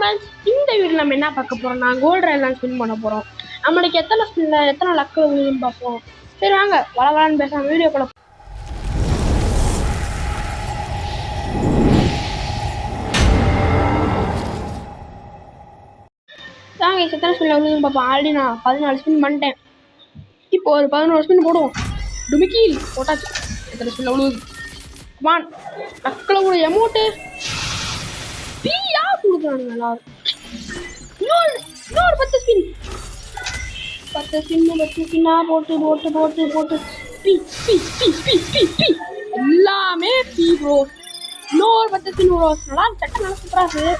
Friends, இந்த video நம்ம என்ன பார்க்க போறோம்னா கோல்டு ரயில் ஸ்பின் பண்ண போறோம். நம்மளுக்கு எத்தனை ஸ்பின்ல எத்தனை லக்கு விழுதுன்னு பார்ப்போம். சரி வாங்க வளவலான்னு பேசாம வீடியோக்குள்ள தாங்க. எத்தனை ஸ்பின்ல விழுதுன்னு பார்ப்போம். ஆல்ரெடி நான் 14 ஸ்பின் பண்ணிட்டேன். இப்போ ஒரு 11 ஸ்பின் போடுவோம். டுமிக்கீல் போட்டாச்சு. எத்தனை ஸ்பின்ல விழுது வான் லக்கில் ஒரு எமௌண்ட்டு பீயா கொடுக்குறானுங்க எல்லாரும். இன்னொரு 10 ஸ்பின் 10 ஸ்பின்னா போட்டு போட்டு போட்டு போட்டு பி பி பி பி பி பி எல்லாமே பி ப்ரோ. இன்னொரு 10 ஸ்பின் ப்ரோ. நல்லா சட்டை நல்லா சூப்பராக இருக்குது.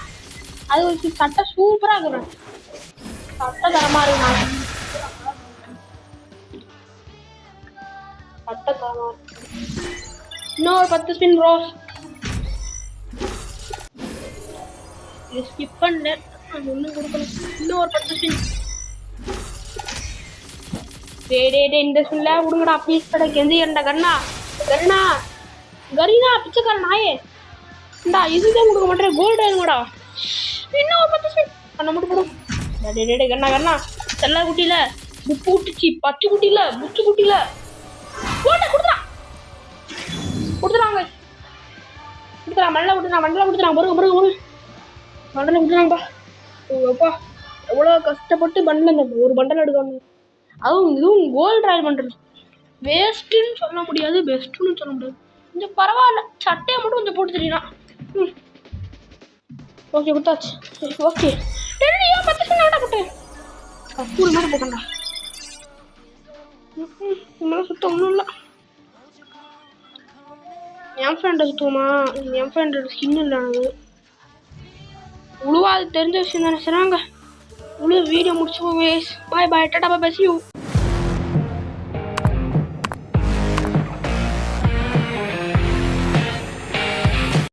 அது ஒரு சட்டை சூப்பராக இருக்கிறேன். சட்டை தரமாக இருக்கு. சட்டை தரமாக இருக்கு. இன்னொரு 10 ஸ்பின் ப்ரோ. இது ஸ்கிப் பண்ணேன். ஒன்றும் கொடுக்கணும். இன்னொரு 10 ஸ்பின். டே இந்த ஸ்பின்ல கொடுங்கடா ப்ளீஸ். கடை கெந்தி ஏண்டா கண்ணா கருணா கரீனா பிச்சைக்கார நாயே. இந்தா இதுதான் கொடுக்க மாட்டேன். கோல்டு ஆயிருங்கடா. இன்னும் 10 ஸ்பின் பண்ண மட்டும் போடும். டே கண்ணா கண்ணா செல்ல குட்டியில புப்பு குட்டிச்சு பச்சை குட்டியில முச்சு குட்டியில போட்ட கொடுத்துறாங்க கொடுத்துறாங்க மண்டல கொடுத்துறாங்க பொறுங்க மண்டல கொடுத்துறாங்கப்பா. ஓப்பா எவ்வளோ கஷ்டப்பட்டு பண்டல் இந்த ஒரு பண்டல் எடுக்கணும். அதுவும் இதுவும் கோல்டு ராயல் பண்ணுறது வேஸ்ட்டுன்னு சொல்ல முடியாது, பெஸ்ட்டுன்னு சொல்ல முடியாது. கொஞ்சம் பரவாயில்ல. சட்டையை மட்டும் கொஞ்சம் போட்டு தெரியலாம். ஓகே கொடுத்தாச்சு. சரி ஓகே. 10 ஸ்பின் ஆட போட்டேன். கூடு மாதிரி போட்டேன்டா. இன்னும் சுத்தம் ஒன்றும் இல்லை. என் ஃப்ரெண்டை சுத்தமா என் ஃப்ரெண்டோட ஸ்கின் இல்லை. அது உழுவா அது தெரிஞ்ச விஷயம் தானே. சரிங்க உழு வீடியோ முடிச்சு பாய் டாடா பை சி யூ.